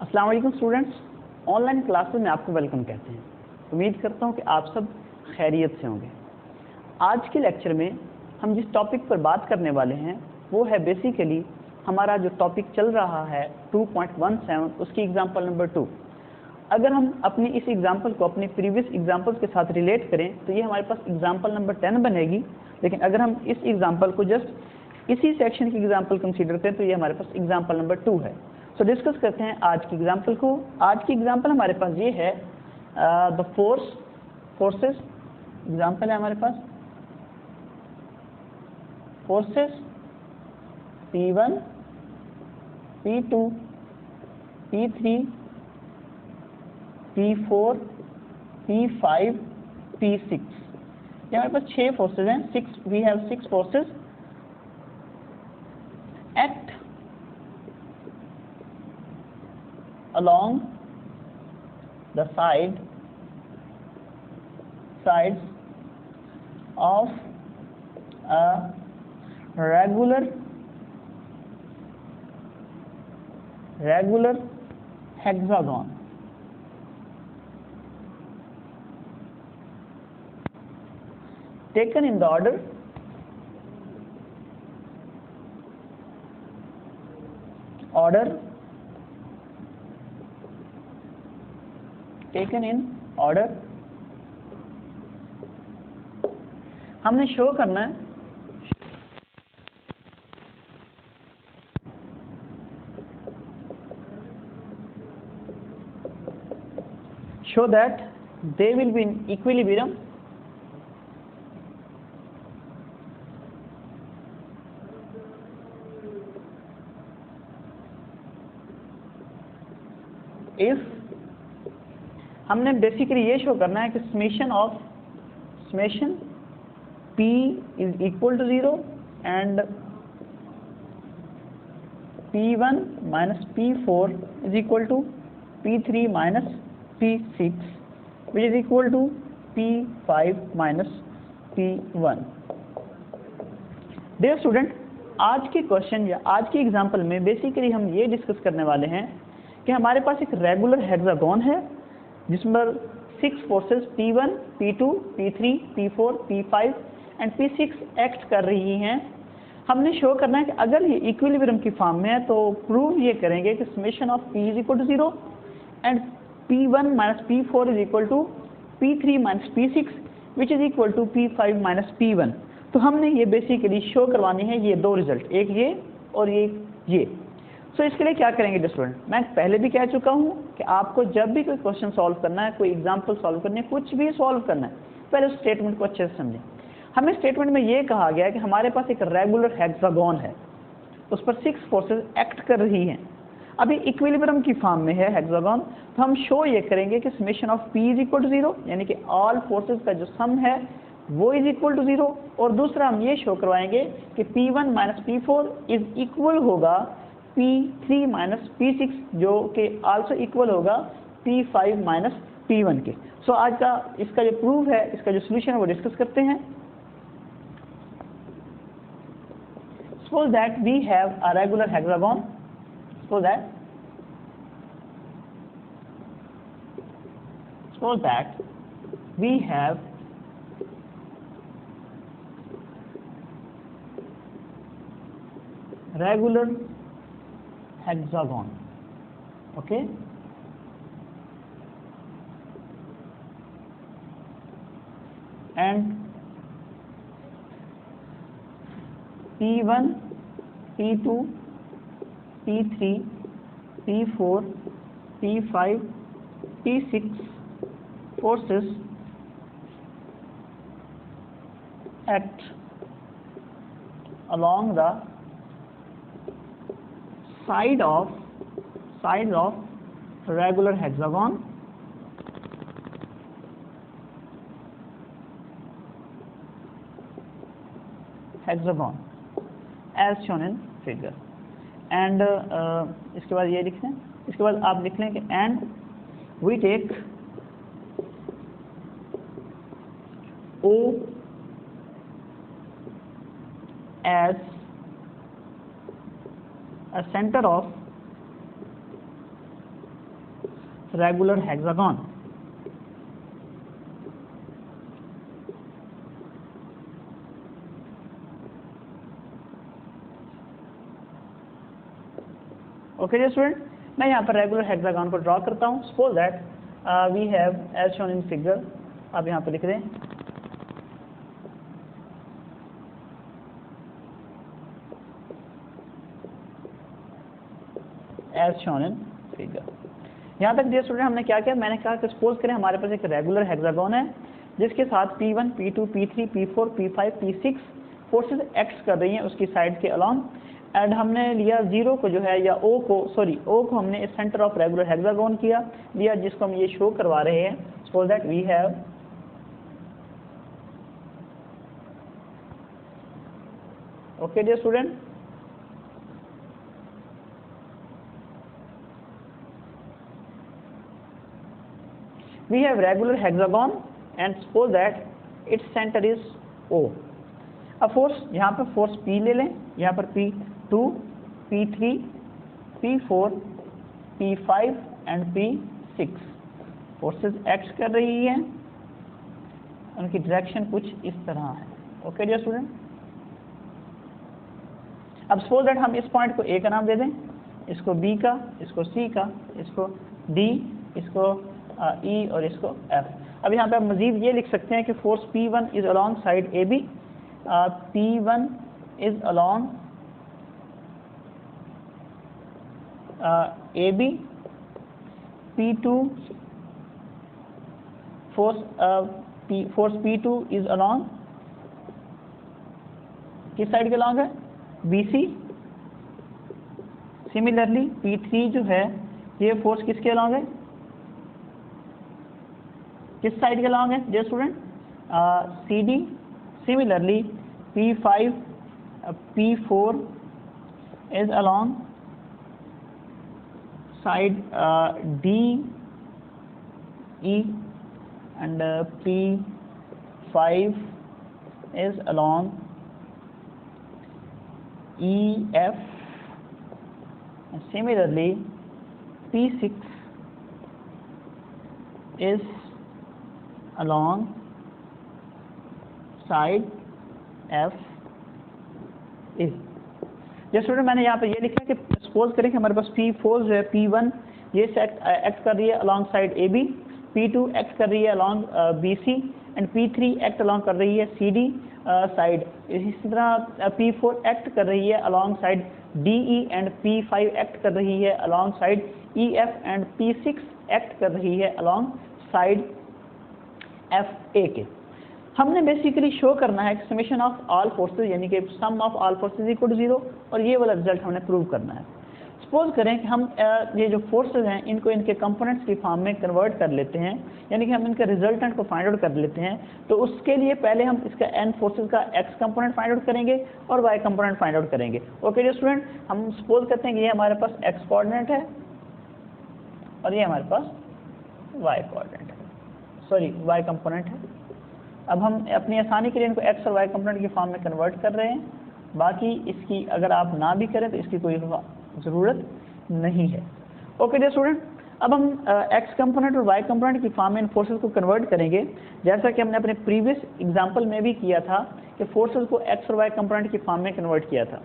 अस्सलाम वालेकुम students, online classes में आपको वेलकम कहते हैं। उम्मीद करता हूं कि आप सब खैरियत से होंगे। आज के लेक्चर में हम जिस टॉपिक पर बात करने वाले हैं वो है बेसिकली हमारा जो टॉपिक चल रहा है 2.17 उसकी एग्जांपल नंबर 2। अगर हम अपनी इस एग्जांपल को अपनी प्रीवियस एग्जांपल्स के साथ रिलेट करें तो ये हमारे पास एग्जांपल नंबर 10 बनेगी। लेकिन अगर हम इस एग्जांपल को जस्ट इसी सेक्शन की एग्जांपल कंसीडर करें तो ये हमारे पास एग्जांपल नंबर 2 है। सो डिस्कस करते हैं आज की एग्जांपल को। आज की एग्जांपल हमारे पास ये है द फोर्सेस एग्जांपल है हमारे पास forces P1 P2 P3 P4 P5 P6। ये हमारे पास 6 फोर्सेस हैं। We have 6 forces act along the sides of a regular hexagon. Taken in the order taken in order। हमने शो करना है show that they will be in equilibrium if हमने basically ये show करना है कि summation P is equal to 0 and P1 minus P4 is equal to P3 minus P6 which is equal to P5 minus P1। Dear student, आज के question या आज की एग्जांपल में बेसिकली हम ये डिस्कस करने वाले हैं कि हमारे पास एक रेगुलर हेक्सागोन है जिसमें 6 forces P1 P2 P3 P4 P5 and P6 act कर रही हैं। हमने शो करना है कि अगर ये इक्विलिब्रियम की फॉर्म में है तो प्रूव ये करेंगे कि summation of P is equal to 0 and P1 minus P4 is equal to P3 minus P6 which is equal to P5 minus P1। तो हमने ये बेसिकली शो करवानी है ये दो रिजल्ट, एक ये और ये। सो इसके लिए क्या करेंगे स्टूडेंट, मैं पहले भी कह चुका हूँ कि आपको जब भी कोई क्वेश्चन सॉल्व करना है, कोई एग्जांपल सॉल्व करनी है, कुछ भी सॉल्व करना है, पहले उस स्टेटमेंट को अच्छे से समझें। हमें स्टेटमेंट में ये कहा गया है कि हमारे पास एक रेगुलर हेक्सागोन है, उस पर 6 फोर्सेस एक्ट कर रही हैं। अभी इक्विलिब्रियम की फॉर्म में है हेक्सागोन, तो हम शो ये करेंगे कि summation of P is equal to 0 यानी कि ऑल फोर्सेस का जो सम है वो इज इक्वल टू 0। और दूसरा हम ये शो करवाएंगे कि P1 minus P4 is equal होगा P3 माइनस P6 जो कि आल्सो इक्वल होगा P5 माइनस P1 के। सो आज का इसका जो प्रूफ है, इसका जो सोल्यूशन है वो डिस्कस करते हैं। Suppose that we have a regular hexagon. Suppose that we have regular hexagon. Okay. And P1 P2 P3 P4 P5 P6 forces act along the sides of regular hexagon as shown in figure। And इसके बाद ये लिख लें, इसके बाद आप लिख लें कि and we take O as a center of regular hexagon. Okay जी स्टूडेंट, मैं यहाँ पर रेगुलर हेक्सागन को ड्रॉ करता हूँ। Suppose that we have as shown in figure, आप यहाँ पर लिख दें एज शोन इन फिगर। यहाँ तक डियर स्टूडेंट हमने क्या किया, मैंने कहा कि सपोज करें हमारे पास एक रेगुलर हेक्सागन है जिसके साथ P1, P2, P3, P4, P5, P6 forces act कर रही हैं उसकी साइड के अलोंग, एंड हमने लिया जीरो को जो है या ओ को हमने इस सेंटर ऑफ रेगुलर हेक्सागन किया लिया, जिसको हम ये शो करवा रहे हैं। Suppose that we have okay dear student, we have regular hexagon and suppose that its center is O। अब फोर्स यहाँ पर फोर्स P ले लें, यहाँ पर P2, P3, P4, P5 and P6 forces act कर रही हैं, उनकी डायरेक्शन कुछ इस तरह है। ओके डियर स्टूडेंट, अब सपोज दैट हम इस पॉइंट को A का नाम दे दें, इसको B का, इसको C का, इसको D, इसको E और इसको F। अब यहाँ पे आप मजीद ये लिख सकते हैं कि force P1 is along side AB, P1 is along AB, P2 force P2 is along किस साइड के अलोंग है, BC। सिमिलरली P3 जो है ये फोर्स किसके अलोंग है, किस साइड के अलोंग है dear student, CD। Similarly P5, P4 is along side DE and P5 is along EF, and similarly P6 is along side FA। जैसे स्टूडेंट मैंने यहाँ पे ये लिखा है कि सपोज करें कि हमारे पास P4 जो है P1 ये एक्ट कर रही है along side AB, P2 act कर रही है along BC and P3 act along कर रही है CD साइड। इसी तरह P4 एक्ट कर रही है along side DE and P5 act कर रही है along side EF and P6 act कर रही है अलॉन्ग साइड FA के। हमने बेसिकली शो करना है कि समेशन ऑफ ऑल फोर्सेस यानी कि sum of all forces equal to 0, और ये वाला रिजल्ट हमने प्रूव करना है। सपोज करें कि हम ये जो फोर्सेस हैं इनको इनके कंपोनेंट्स की फॉर्म में कन्वर्ट कर लेते हैं, यानी कि हम इनके रिजल्टेंट को फाइंड आउट कर लेते हैं। तो उसके लिए पहले हम इसका n फोर्सेस का x कंपोनेंट फाइंड आउट करेंगे और y कंपोनेंट फाइंड आउट करेंगे। ओके जी स्टूडेंट, हम सपोज करते हैं कि ये हमारे पास x कोऑर्डिनेट है और ये हमारे पास y कोऑर्डिनेट है, सॉरी y कंपोनेंट है। अब हम अपनी आसानी के लिए इनको x और y कंपोनेंट की फॉर्म में कन्वर्ट कर रहे हैं, बाकी इसकी अगर आप ना भी करें तो इसकी कोई ज़रूरत नहीं है। ओके डियर स्टूडेंट, अब हम x कंपोनेंट और y कंपोनेंट की फॉर्म में इन फोर्सेस को कन्वर्ट करेंगे, जैसा कि हमने अपने प्रीवियस एग्जांपल में भी किया था कि फोर्सेस को x और y कंपोनेंट की फॉर्म में कन्वर्ट किया था।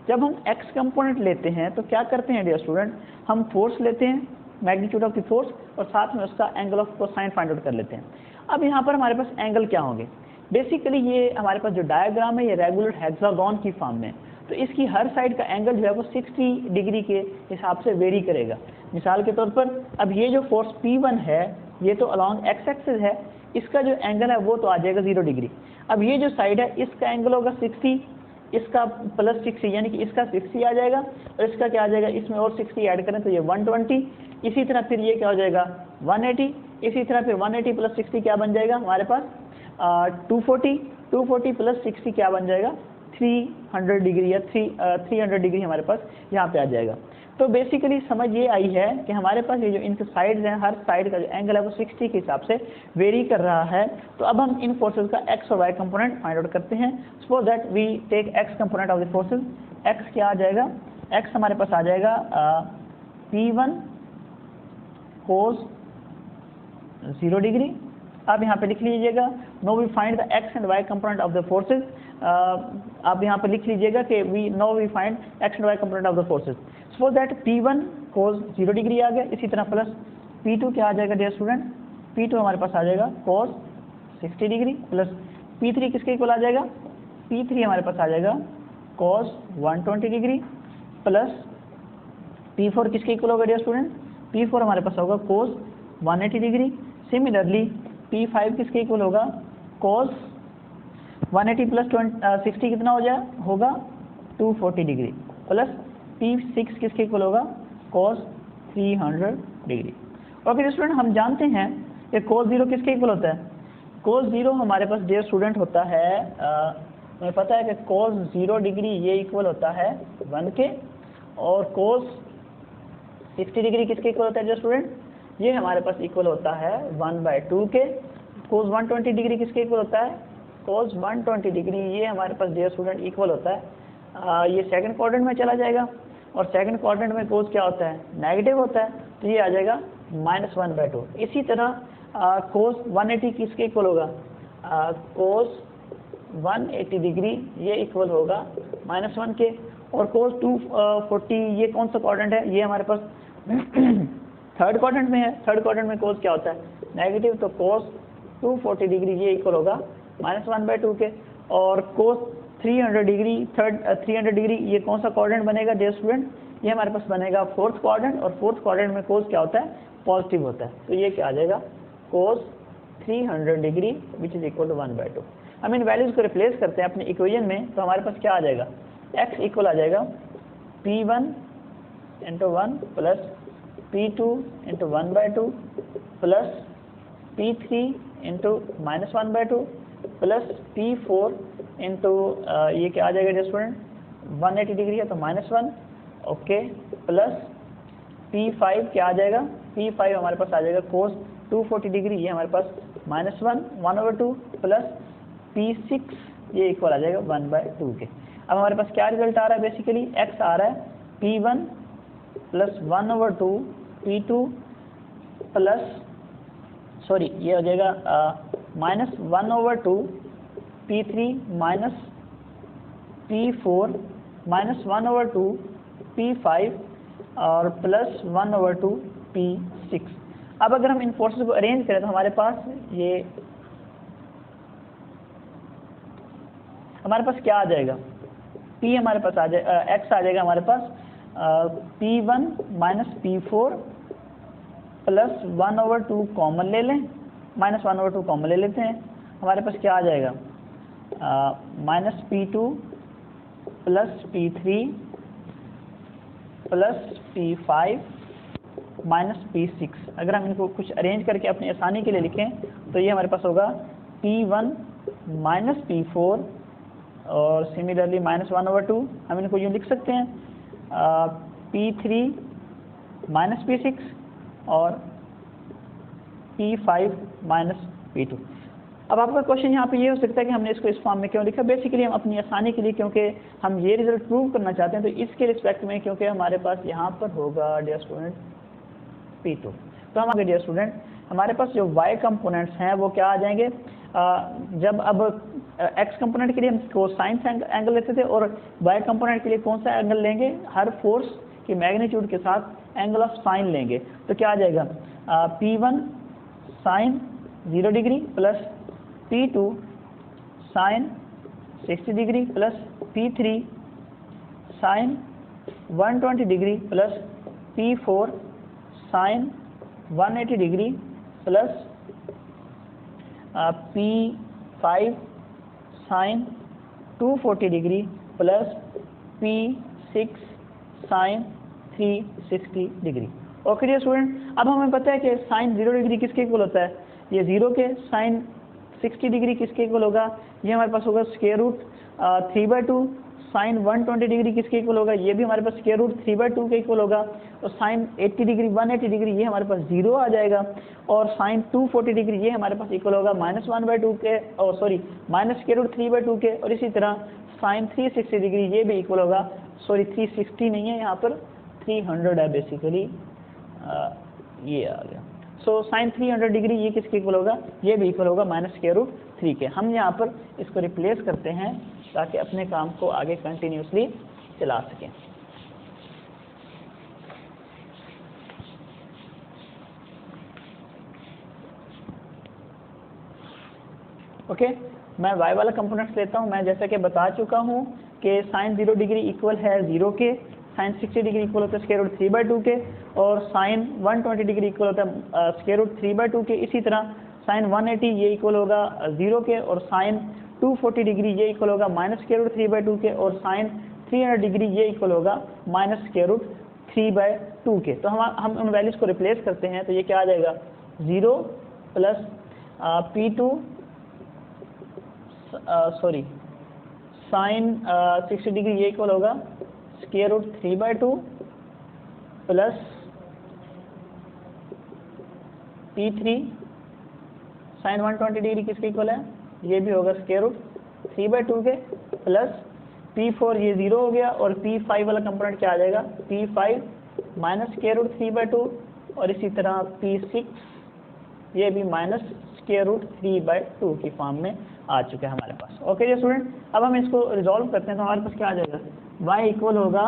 जब हम x कंपोनेंट लेते हैं तो क्या करते हैं डियर स्टूडेंट, हम फोर्स लेते हैं, मैग्नीट्यूड ऑफ द फोर्स, और साथ में उसका angle of cosine find out कर लेते हैं। अब यहाँ पर हमारे पास एंगल क्या होंगे, बेसिकली ये हमारे पास जो डायग्राम है ये रेगुलर हेक्सागन की फॉर्म में, तो इसकी हर साइड का एंगल जो है वो 60 डिग्री के हिसाब से वेरी करेगा। मिसाल के तौर पर अब ये जो फोर्स P1 है ये तो अलॉन्ग x एक्सिस है, इसका जो एंगल है वो तो आ जाएगा 0 डिग्री। अब ये जो साइड है इसका एंगल होगा 60, इसका प्लस 60 यानी कि इसका 60 आ जाएगा और इसका क्या आ जाएगा, इसमें और 60 ऐड करें तो ये 120, इसी तरह फिर ये क्या हो जाएगा 180, इसी तरह फिर 180 प्लस 60 क्या बन जाएगा हमारे पास 240 प्लस 60 क्या बन जाएगा 300 डिग्री या 300 डिग्री हमारे पास यहाँ पे आ जाएगा। तो बेसिकली समझ ये आई है कि हमारे पास ये जो इनके साइड्स हैं हर साइड का जो एंगल है वो 60 के हिसाब से वेरी कर रहा है। तो अब हम इन फोर्सेस का x और y कंपोनेंट फाइंड आउट करते हैं। Suppose that we take x component of the forces, x क्या आ जाएगा, x हमारे पास आ जाएगा P1 cos 0 डिग्री। आप यहाँ पे लिख लीजिएगा now we find the x and y component of the forces. आप यहाँ पे लिख लीजिएगा कि we find x and y component of the forces. Suppose that P1 cos 0 degree आ गया, इसी तरह प्लस P2 क्या आ जाएगा डियर स्टूडेंट, P2 हमारे पास आ जाएगा cos 60 डिग्री, प्लस P3 किसके इक्वल आ जाएगा, P3 हमारे पास आ जाएगा cos 120 डिग्री, प्लस P4 किसके इक्वल होगा डियर स्टूडेंट, P4 हमारे पास होगा cos 180 डिग्री। सिमिलरली P5 किसके इक्वल होगा, cos 180 प्लस 60 कितना हो जाए होगा 240 डिग्री, प्लस P6 किसके इक्वल होगा cos 300 डिग्री। ओके स्टूडेंट, हम जानते हैं कि cos 0 किसके इक्वल होता है, cos 0 हमारे पास डियर स्टूडेंट होता है हमें पता है कि cos 0 डिग्री ये इक्वल होता है 1 के, और cos 60 डिग्री किसके इक्वल होता है डियर स्टूडेंट, ये हमारे पास इक्वल होता है 1/2 के। cos 120 डिग्री किसके इक्वल होता है, cos 120 डिग्री ये हमारे पास डियर स्टूडेंट इक्वल होता है ये सेकंड क्वाड्रेंट में चला जाएगा, और सेकंड क्वाड्रेंट में cos क्या होता है, नेगेटिव होता है, तो ये आ जाएगा -1/2। इसी तरह cos 180 किसके इक्वल होगा, cos 180 डिग्री ये इक्वल होगा -1 के, और cos 240 ये कौन सा क्वाड्रेंट है, ये हमारे पास थर्ड क्वाड्रेंट में है। थर्ड क्वाड्रेंट में cos क्या होता है, नेगेटिव, तो cos 240 डिग्री ये इक्वल होगा -1/2 के, और cos 300 डिग्री 300 डिग्री ये कौन सा क्वाड्रेंट बनेगा डियर स्टूडेंट, ये हमारे पास बनेगा फोर्थ क्वाड्रेंट, और फोर्थ क्वाड्रेंट में cos क्या होता है, पॉजिटिव होता है, तो ये क्या आ जाएगा cos 300 degree which is equal to 1/2। हम इन वैल्यूज को रिप्लेस करते हैं अपने इक्वेशन में, तो हमारे पास क्या आ जाएगा, x इक्वल आ जाएगा P1 × 1 plus P2 × 1/2 plus P3 × -1/2 plus P4 into ये क्या आ जाएगा स्टूडेंट 180 डिग्री है तो -1, ओके, प्लस P5 क्या आ जाएगा, P5 हमारे पास आ जाएगा cos 240 डिग्री, ये हमारे पास -1/2 प्लस P6 ये इक्वल आ जाएगा 1/2 के। अब हमारे पास क्या रिजल्ट आ रहा है, बेसिकली x आ रहा है P1 प्लस 1/2 P2 प्लस ये हो जाएगा -1/2 P3 माइनस P4 -1/2 P5 और प्लस 1/2 P6। अब अगर हम इन फोर्सेस को अरेंज करें तो हमारे पास ये हमारे पास क्या आ जाएगा, P हमारे पास आ जाएगा x आ जाएगा हमारे पास P1 minus P4 plus 1/2 common ले लें, -1/2 कॉमन ले लेते हैं, हमारे पास क्या आ जाएगा -P2 plus P3 plus P5 minus P6। अगर हम इनको कुछ अरेंज करके अपनी आसानी के लिए लिखें तो ये हमारे पास होगा P1 माइनस P4 और सिमिलरली -1/2। हम इनको यूँ लिख सकते हैं P3 माइनस P6 और P5 माइनस P2। अब आपका क्वेश्चन यहाँ पे ये हो सकता है कि हमने इसको इस फॉर्म में क्यों लिखा, बेसिकली हम अपनी आसानी के लिए, क्योंकि हम ये रिजल्ट प्रूव करना चाहते हैं, तो इसके रिस्पेक्ट में क्योंकि हमारे पास यहाँ पर होगा डियर स्टूडेंट P2, तो हम आगे डियर स्टूडेंट हमारे पास जो y कंपोनेंट्स हैं वो क्या आ जाएंगे, जब अब x कंपोनेंट के लिए हम कोसाइन एंगल लेते थे और y कंपोनेंट के लिए कौन सा एंगल लेंगे, हर फोर्स की मैग्नीट्यूड के साथ एंगल ऑफ साइन लेंगे, तो क्या आ जाएगा P1 sine 0 degree plus P2 sine 60 degree plus P3 sine 120 degree plus P4 sine 180 degree plus P5 sine 240 degree plus P6 sine 360 degree. Okay dear student, अब हमें पता है कि साइन 0 डिग्री किसके इक्वल होता है, ये 0 के, साइन 60 डिग्री किसके इक्वल होगा, ये हमारे पास होगा स्क्वायर रूट 3/2, साइन 120 डिग्री किसके इक्वल होगा, ये भी हमारे पास स्क्वायर रूट 3/2 के इक्वल होगा, और साइन 80 डिग्री 180 डिग्री ये हमारे पास 0 आ जाएगा, और साइन 240 डिग्री ये हमारे पास इक्वल होगा -1/2 के, और सॉरी माइनस स्क्वायर रूट 3/2 के, और इसी तरह साइन 360 डिग्री ये भी इक्वल होगा, सॉरी 360 नहीं है यहाँ पर 300 है बेसिकली, ये आ गया। सो साइन 300 डिग्री ये किसके इक्वल होगा, ये भी इक्वल होगा -√3 के। हम यहाँ पर इसको रिप्लेस करते हैं ताकि अपने काम को आगे कंटिन्यूसली चला सकें। ओके, मैं y वाला कंपोनेंट्स लेता हूँ। मैं जैसा कि बता चुका हूँ कि साइन 0 डिग्री इक्वल है 0 के, साइन 60 डिग्री इक्वल होता है √3/2 के, और साइन 120 डिग्री इक्वल होता है √3/2 के। इसी तरह साइन 180 ये इक्वल होगा 0 के, और साइन 240 डिग्री ये इक्वल होगा -√3/2 के, और साइन 300 डिग्री ये इक्वल होगा -√3/2 के। तो हम उन वैल्यूज़ को रिप्लेस करते हैं, तो ये क्या आ जाएगा, 0 प्लस P2 साइन 60 डिग्री ये इक्वल होगा √3/2 प्लस P3 साइन 120 डिग्री किसके इक्वल है, ये भी होगा √3/2 के, प्लस P4 ये 0 हो गया, और P5 वाला कंपोनेंट क्या आ जाएगा, P5 -√3/2, और इसी तरह P6 ये भी -√3/2 की फॉर्म में आ चुका है हमारे पास। ओके जी स्टूडेंट, अब हम इसको रिजॉल्व करते हैं तो हमारे पास क्या आ जाएगा, y इक्वल होगा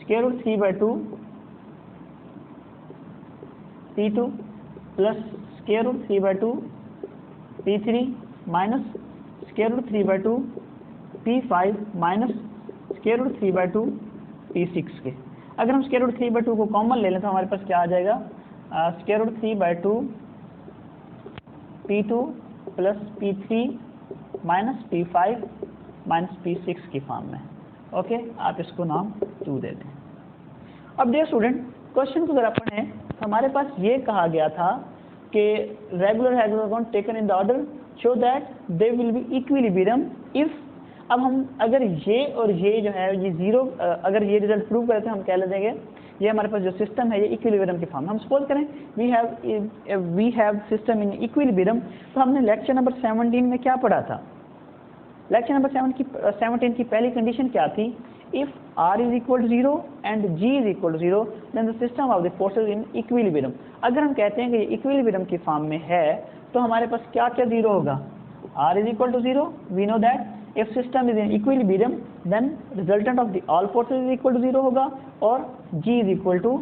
√3/2 P2 plus √3/2 P3 minus √3/2 P5 minus √3/2 P6 के। अगर हम √3/2 को कॉमन ले लें तो हमारे पास क्या आ जाएगा, √3/2 P2 plus P3 minus P5 minus P6 की फॉर्म में। ओके, आप इसको नाम 2 दे दें। अब डियर स्टूडेंट, क्वेश्चन को अगर आप पढ़ें तो हमारे पास ये कहा गया था कि regular hexagon taken in the order show that they will be equilibrium if. अब हम अगर ये और ये जो है ये 0, अगर ये रिजल्ट प्रूव करें तो हम क्या ले देंगे, ये हमारे पास जो सिस्टम है ये इक्विलिब्रियम की फॉर्म। हम सपोज करें we have system in equilibrium, तो हमने लेक्चर नंबर 17 में क्या पढ़ा था, लेक्चर नंबर 17 की पहली कंडीशन क्या थी, if R is equal to 0 and G is equal to 0 then the system of the forces in equilibrium। अगर हम कहते हैं कि ये इक्विलिब्रियम की फॉर्म में है तो हमारे पास क्या क्या 0 होगा, R is equal to 0, we know that if system is in equilibrium then resultant of the all forces is equal to 0 होगा, और G is equal to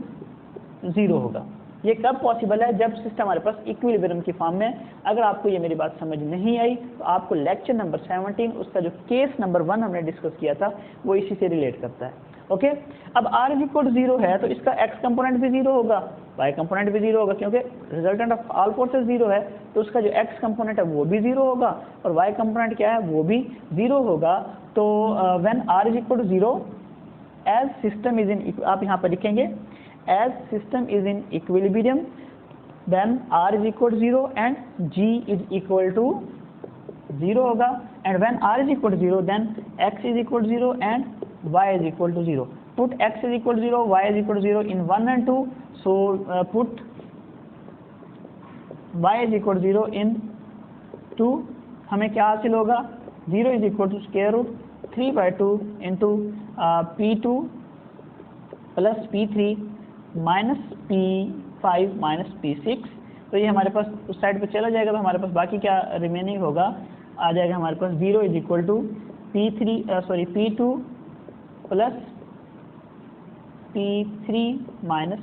0 होगा। ये कब पॉसिबल है, जब सिस्टम हमारे पास इक्विलिब्रियम की फॉर्म में। अगर आपको ये मेरी बात समझ नहीं आई तो आपको लेक्चर नंबर 17 उसका जो केस नंबर 1 हमने डिस्कस किया था वो इसी से रिलेट करता है। ओके, अब R is equal to 0 है तो इसका x कंपोनेंट भी 0 होगा, y कंपोनेंट भी 0 होगा, क्योंकि रिजल्टेंट ऑफ ऑल फोर्सेस 0 है तो उसका जो x कंपोनेंट है वो भी 0 होगा, और y कंपोनेंट क्या है वो भी 0 होगा। तो when R is equal to 0 as system is in, आप यहाँ पर लिखेंगे as system is in equilibrium then R is equal to 0 and G is equal to 0 होगा, and when R is equal to 0 then X is equal to 0 and Y is equal to 0। Put X is equal to 0, Y is equal to 0 in 1 and 2, so put Y is equal to 0 in 2, हमें क्या हासिल होगा, 0 is equal to √3/2 into P2 plus P3 minus P5 minus P6। तो ये हमारे पास उस side पे चला जाएगा तो हमारे पास बाकी क्या रिमेनिंग होगा, आ जाएगा हमारे पास 0 is equal to P2 plus P3 minus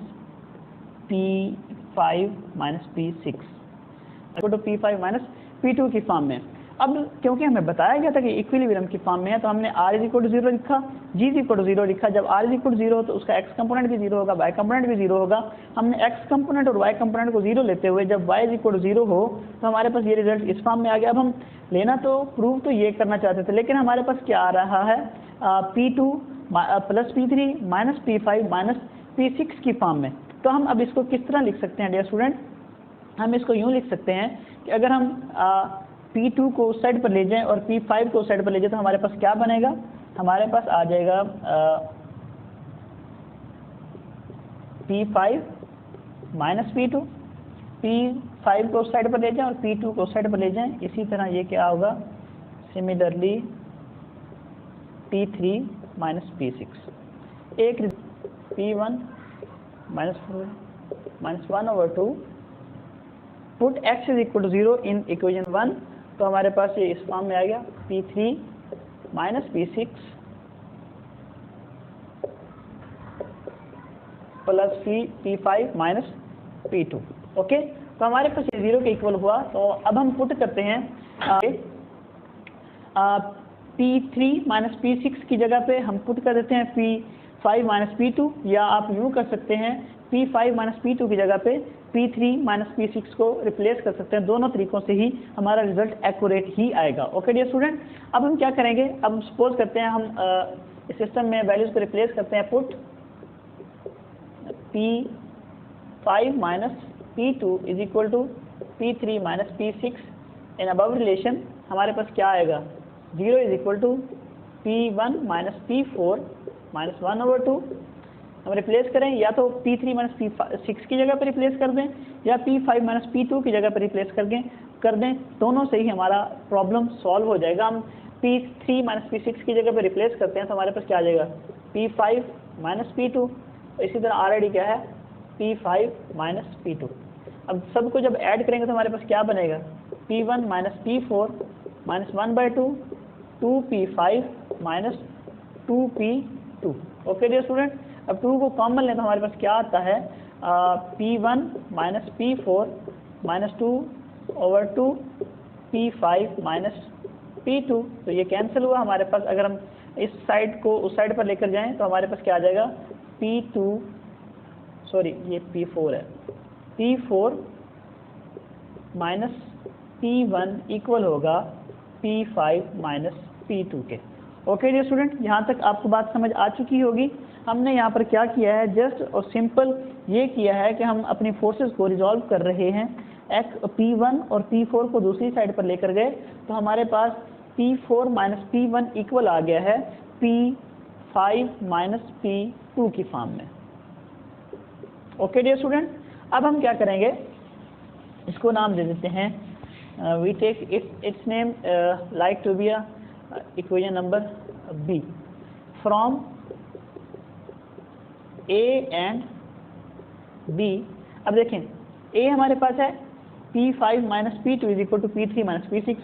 P5 minus P6 equal to P5 minus P2 की फॉर्म में। अब क्योंकि हमें बताया गया था कि इक्विलिब्रियम की फॉर्म में है तो हमने R is equal to 0 लिखा, G is equal to 0 लिखा। जब R is equal to 0 तो उसका x कंपोनेंट भी 0 होगा, y कंपोनेंट भी 0 होगा। हमने x कंपोनेंट और y कंपोनेंट को 0 लेते हुए जब y is equal to 0 हो तो हमारे पास ये रिजल्ट इस फॉर्म में आ गया। अब हम लेना तो प्रूव तो ये करना चाहते थे, लेकिन हमारे पास क्या आ रहा है, P2 plus P3 minus P5 minus P6 की फॉर्म में। तो हम अब इसको किस तरह लिख सकते हैं डियर स्टूडेंट, हम इसको यूँ लिख सकते हैं कि अगर हम P2 को उस साइड पर ले जाएं और P5 को उस साइड पर ले जाएं तो हमारे पास क्या बनेगा, हमारे पास आ जाएगा P5 माइनस P2, P5 को उस साइड पर ले जाएं और P2 को उस साइड पर ले जाएं। इसी तरह ये क्या होगा, सिमिलरली P3 माइनस P6, एक P1 minus minus 1/2 put x is equal to 0 in equation 1, तो हमारे पास ये इस फॉर्म में आ गया P3 minus P6 plus P5 minus P2। Okay, तो हमारे पास ये 0 के इक्वल हुआ। तो अब हम पुट करते हैं P3 माइनस P6 की जगह पे हम पुट कर देते हैं P5 माइनस P2, या आप यूँ कर सकते हैं P5 माइनस P2 की जगह पे P3 माइनस P6 को रिप्लेस कर सकते हैं। दोनों तरीकों से ही हमारा रिजल्ट एक्यूरेट ही आएगा। ओके डियर स्टूडेंट, अब हम क्या करेंगे, अब हम सपोज करते हैं हम इस सिस्टम में वैल्यूज को रिप्लेस करते हैं। Put P5 minus P2 is equal to P3 minus P6 in above relation, हमारे पास क्या आएगा 0 is equal to P1 minus P4 minus 1/2। हम रिप्लेस करें, या तो P3 माइनस P6 की जगह पर रिप्लेस कर दें, या P5 माइनस P2 की जगह पर रिप्लेस कर दें, दोनों से ही हमारा प्रॉब्लम सॉल्व हो जाएगा। हम P3 माइनस P6 की जगह पर रिप्लेस करते हैं तो हमारे पास क्या आ जाएगा P5 माइनस P2, इसी तरह ऑलरेडी क्या है P5 माइनस P2। अब सबको जब ऐड करेंगे तो हमारे पास क्या बनेगा P1 minus P4 minus 1/2 2P5 minus 2P2। Okay dear student, अब 2 को कॉमन लें तो हमारे पास क्या आता है P1 minus P4 minus 2/2 P5 minus P2। तो ये कैंसिल हुआ हमारे पास। अगर हम इस साइड को उस साइड पर लेकर जाएं तो हमारे पास क्या आ जाएगा P2, सॉरी ये P4 है, P4 माइनस P1 इक्वल होगा P5 माइनस P2 के। ओके डियर स्टूडेंट, यहाँ तक आपको बात समझ आ चुकी होगी। हमने यहाँ पर क्या किया है, जस्ट और सिंपल ये किया है कि हम अपनी फोर्सेस को रिजॉल्व कर रहे हैं। P1 और P4 को दूसरी साइड पर लेकर गए तो हमारे पास P4 माइनस P1 इक्वल आ गया है P5 माइनस P2 की फॉर्म में। ओके डियर स्टूडेंट, अब हम क्या करेंगे, इसको नाम दे देते हैं we take its name like to be a equation number B from A and B। अब देखें A हमारे पास है P5 minus P2 is equal to P3 minus P6,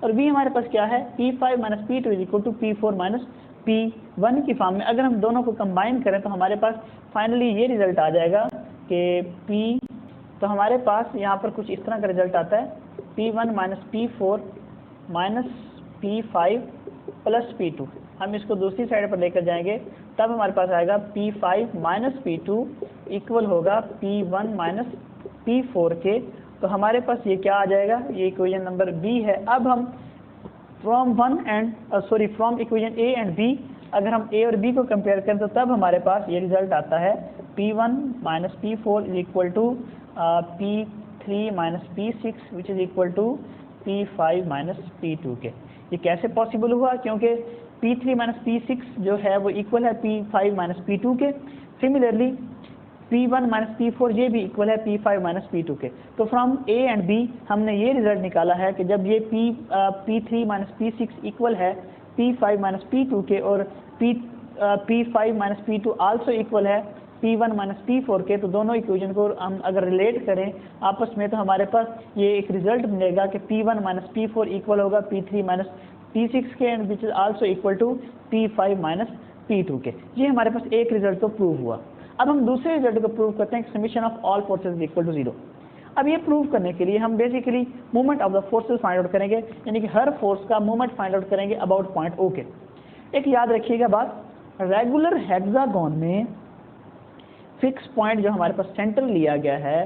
और B हमारे पास क्या है P5 minus P2 is equal to P4 minus P1 की फॉर्म में। अगर हम दोनों को कंबाइन करें तो हमारे पास फाइनली ये रिजल्ट आ जाएगा कि तो हमारे पास यहाँ पर कुछ इस तरह का रिजल्ट आता है P1 minus P4 minus P5 plus P2। हम इसको दूसरी साइड पर लेकर जाएंगे तब हमारे पास आएगा P5 माइनस P2 इक्वल होगा P1 माइनस P4 के। तो हमारे पास ये क्या आ जाएगा, ये इक्वेशन नंबर B है। अब हम from equation A and B अगर हम A और B को कंपेयर करें तो तब हमारे पास ये रिजल्ट आता है P1 minus P4 is equal to P3 minus P6 which is equal to P5 minus P2 के। ये कैसे पॉसिबल हुआ, क्योंकि P3 माइनस P6 जो है वो इक्वल है P5 माइनस P2 के। सिमिलरली P1 माइनस P4 ये भी इक्वल है P5 माइनस P2 के। तो फ्रॉम A एंड B हमने ये रिजल्ट निकाला है कि जब ये P3 माइनस P6 इक्वल है P5 माइनस P2 के और P5 minus P2 also equal है P1 माइनस P4 के, तो दोनों इक्वेशन को हम अगर रिलेट करें आपस में तो हमारे पास ये एक रिजल्ट मिलेगा कि P1 माइनस P4 इक्वल होगा P3 माइनस P6 के and which is also equal to P5 minus P2 के। ये हमारे पास एक रिजल्ट तो प्रूव हुआ। अब हम दूसरे रिजल्ट को प्रूव करते हैं, summation of all forces is equal to 0। अब ये प्रूव करने के लिए हम basically movement of the forces find out करेंगे, यानी कि हर फोर्स का मूवमेंट फाइंड आउट करेंगे अबाउट पॉइंट O के। एक याद रखिएगा बात, रेगुलर हेक्सागोन में फिक्स पॉइंट जो हमारे पास सेंटर लिया गया है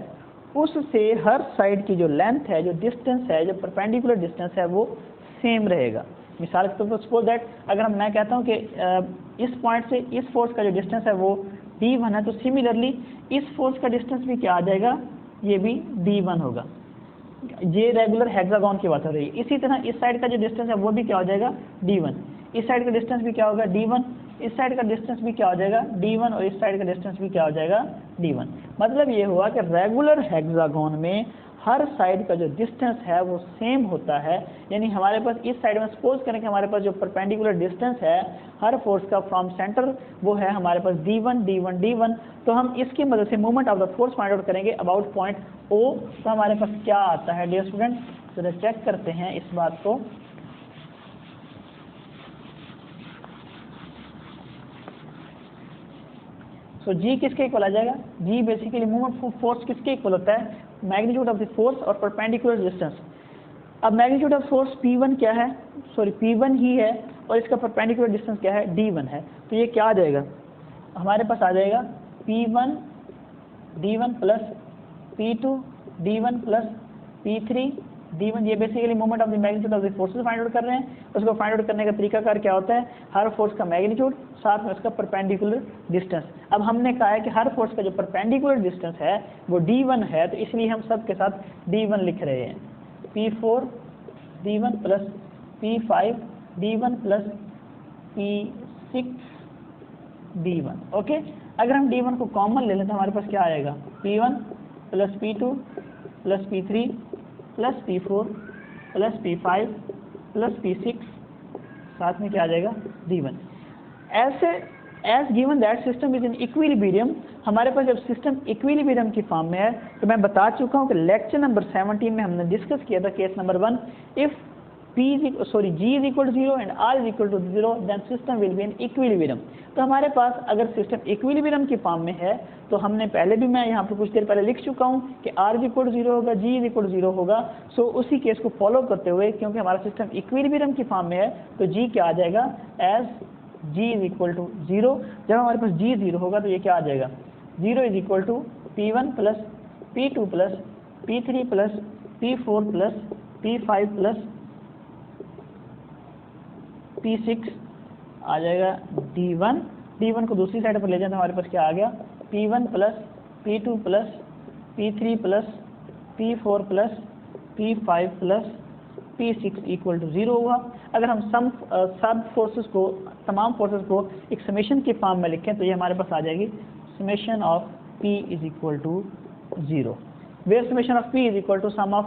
उससे हर साइड की जो लेंथ है, जो डिस्टेंस है, जो परपेंडिकुलर डिस्टेंस है वो सेम रहेगा। मिसाल के तौर पर सपोज दैट अगर मैं कहता हूँ कि इस पॉइंट से इस फोर्स का जो डिस्टेंस है वो D1 है, तो सिमिलरली इस फोर्स का डिस्टेंस भी क्या आ जाएगा, ये भी D1 होगा। ये रेगुलर हेक्सागोन की बात हो रही है। इसी तरह इस साइड का जो डिस्टेंस है वो भी क्या हो जाएगा D1, इस साइड का डिस्टेंस भी क्या होगा D1, इस साइड का डिस्टेंस भी क्या हो जाएगा D1 और इस साइड का डिस्टेंस भी क्या हो जाएगा D1। मतलब ये हुआ कि रेगुलर हेक्सागोन में हर साइड का जो डिस्टेंस है वो सेम होता है। यानी हमारे पास इस साइड में सपोज करें कि हमारे पास जो परपेंडिकुलर डिस्टेंस है हर फोर्स का फ्रॉम सेंटर वो है हमारे पास d1 d1 d1। तो हम इसकी मदद से movement of the force find out करेंगे अबाउट पॉइंट O। तो हमारे पास क्या आता है डियर स्टूडेंट, जरा चेक करते हैं इस बात को। सो G किसके इक्वल आ जाएगा, G बेसिकली मूवमेंट फोर्स किसके इक्वल होता है, मैग्नीट्यूड ऑफ द फोर्स और परपेंडिकुलर डिस्टेंस। अब मैग्नीट्यूड ऑफ फोर्स P1 क्या है, सॉरी P1 ही है और इसका परपेंडिकुलर डिस्टेंस क्या है, D1 है। तो ये क्या आ जाएगा, हमारे पास आ जाएगा P1 D1 plus P2 D1 plus P3 D1। ये basically moment of the magnitude of the forces find out कर रहे हैं। उसको फाइंड आउट करने का तरीकाकार क्या होता है, हर फोर्स का मैग्नीट्यूड साथ में उसका परपेंडिकुलर डिस्टेंस। अब हमने कहा है कि हर फोर्स का जो परपेंडिकुलर डिस्टेंस है वो D1 है, तो इसलिए हम सब के साथ D1 लिख रहे हैं। P4 D1 plus P5 D1 plus P6 D1। Okay, अगर हम D1 को कॉमन ले लें तो हमारे पास क्या आएगा, P1 plus P2 plus P3 plus P4 plus P5 plus P6 साथ में क्या आ जाएगा, D1। ऐसे as given that system is in equilibrium, हमारे पास जब सिस्टम इक्विलिब्रियम की फॉर्म में है तो मैं बता चुका हूँ कि लेक्चर नंबर 17 में हमने डिस्कस किया था case number 1, if G is equal to 0 and R is equal to 0 then system will be in equilibrium। तो हमारे पास अगर सिस्टम इक्विलिब्रियम की फॉर्म में है तो हमने पहले भी, मैं यहाँ पर कुछ देर पहले लिख चुका हूँ कि R is equal to 0 होगा, G is equal to 0 होगा। सो उसी केस को फॉलो करते हुए क्योंकि हमारा सिस्टम इक्विलिब्रियम की फॉर्म में है तो G क्या आ जाएगा, as G is equal to 0। जब हमारे पास G 0 होगा तो ये क्या आ जाएगा, 0 is equal to P1 plus P2 plus P3 plus P4 plus P5 plus P6 आ जाएगा D1। D1 को दूसरी साइड पर ले जाए तो हमारे पास क्या आ गया, P1 plus P2 plus P3 plus P4 plus P5 plus P6 equal to 0 हुआ। अगर हम सब फोर्सेस को, तमाम फोर्सेस को एक समेशन के फॉर्म में लिखें तो ये हमारे पास आ जाएगी summation of P is equal to 0, where summation of P is equal to sum of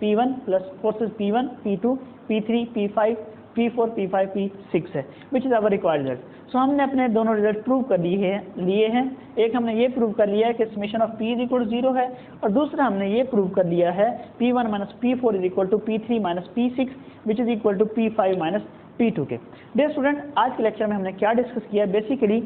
P1 plus forces P1 P2 P3 P5 P4 P5 P6 है, which is our required result. So हमने अपने दोनों result prove कर लिए हैं। एक हमने ये प्रूव कर लिया है कि summation of P is equal to 0 है और दूसरा हमने ये प्रूव कर लिया है P1 minus P4 is equal to P3 minus P6 which is equal to P5 minus P2 के। डियर स्टूडेंट, आज के लेक्चर में हमने क्या डिस्कस किया, बेसिकली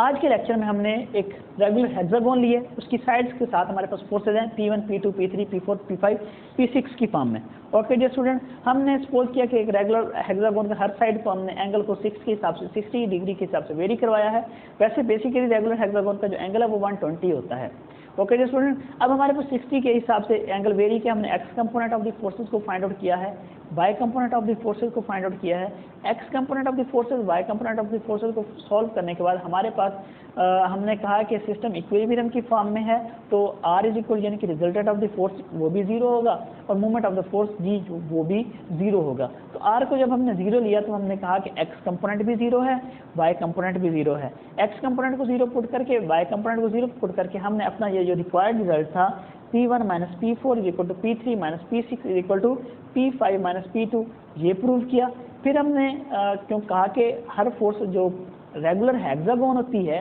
आज के लेक्चर में हमने एक रेगुलर हेक्सागोन लिए, उसकी साइड्स के साथ हमारे पास फोर्सेज हैं P1 P2 P3 P4 P5 P6 की फॉर्म में। ओके डियर स्टूडेंट, हमने सपोज किया कि एक रेगुलर हेक्सागोन का हर साइड को हमने एंगल को 6 के हिसाब से 60 डिग्री के हिसाब से वेरी करवाया है। वैसे बेसिकली रेगुलर हेक्सागोन का जो एंगल है वो 120 होता है। ओके डियर स्टूडेंट, अब हमारे पास 60 के हिसाब से एंगल वेरी किया, हमने x component of the forces को फाइंड आउट किया है, y component of the forces को फाइंड आउट किया है। X component of the forces, y component of the forces को सॉल्व करने के बाद हमारे पास हमने कहा कि सिस्टम इक्विलिब्रियम की फॉर्म में है तो R इज इक्वल यानी कि रिजल्टेंट ऑफ द फोर्स वो भी 0 होगा और movement of the force G वो भी 0 होगा। तो R को जब हमने 0 लिया तो हमने कहा कि X कंपोनेंट भी 0 है, Y कंपोनेंट भी 0 है। X कंपोनेंट को 0 पुट करके, Y कंपोनेंट को 0 पुट करके हमने अपना ये जो रिक्वायर्ड रिजल्ट था P1 minus P4 is equal to P3 minus P6 is equal to P5 minus P2 ये प्रूव किया। फिर हमने क्यों कहा कि हर फोर्स जो रेगुलर हेक्सागोन होती है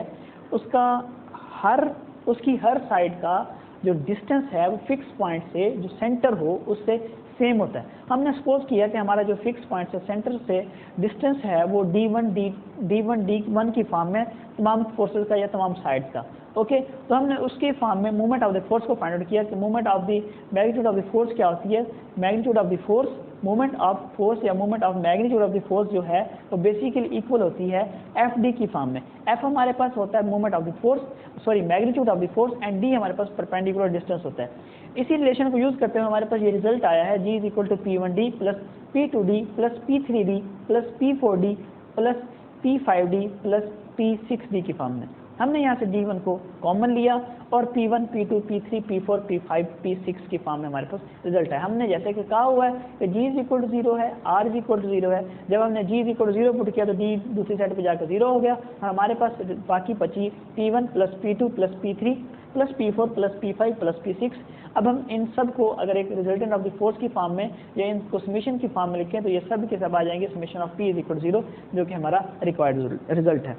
उसकी हर साइड का जो डिस्टेंस है वो फिक्स पॉइंट से जो सेंटर हो उससे सेम होता है। हमने सपोज किया कि हमारा जो फिक्स पॉइंट से सेंटर से डिस्टेंस है वो D1 की फॉर्म में तमाम फोर्सेस का या तमाम साइड्स का। ओके, तो हमने उसके फॉर्म में मूवमेंट ऑफ द फोर्स को फाइंड आउट किया कि movement of the magnitude of the force क्या होती है, magnitude of the force, movement of force या movement of magnitude of the force जो है वो बेसिकली इक्वल होती है FD की फॉर्म में। F हमारे पास होता है movement of the force, sorry magnitude of the force and D हमारे पास परपेंडिकुलर डिस्टेंस होता है। इसी रिलेशन को यूज करते हुए हमारे पास ये रिजल्ट आया है G is equal to P1D plus P2D plus P3D plus P4D plus P5D plus P6D की फॉर्म में। हमने यहाँ से D1 को कॉमन लिया और P1, P2, P3, P4, P5, P6 की फॉर्म में हमारे पास रिजल्ट है। हमने जैसे कि कहा हुआ है कि G इज इक्वल टू 0 है, R इज इक्वल टू 0 है। जब हमने G is equal to 0 put किया तो D दूसरी साइड पे जाकर 0 हो गया और हमारे पास बाकी बची P1 plus P2 plus P3 plus P4 plus P5 plus P6। अब हम इन सब को अगर एक रिजल्टेंट ऑफ द फोर्स की फॉर्म में या इनको समेशन की फॉर्म में लिखें तो ये सब के सब आ जाएंगे summation of P is equal to 0, जो कि हमारा रिक्वायर्ड रिजल्ट है।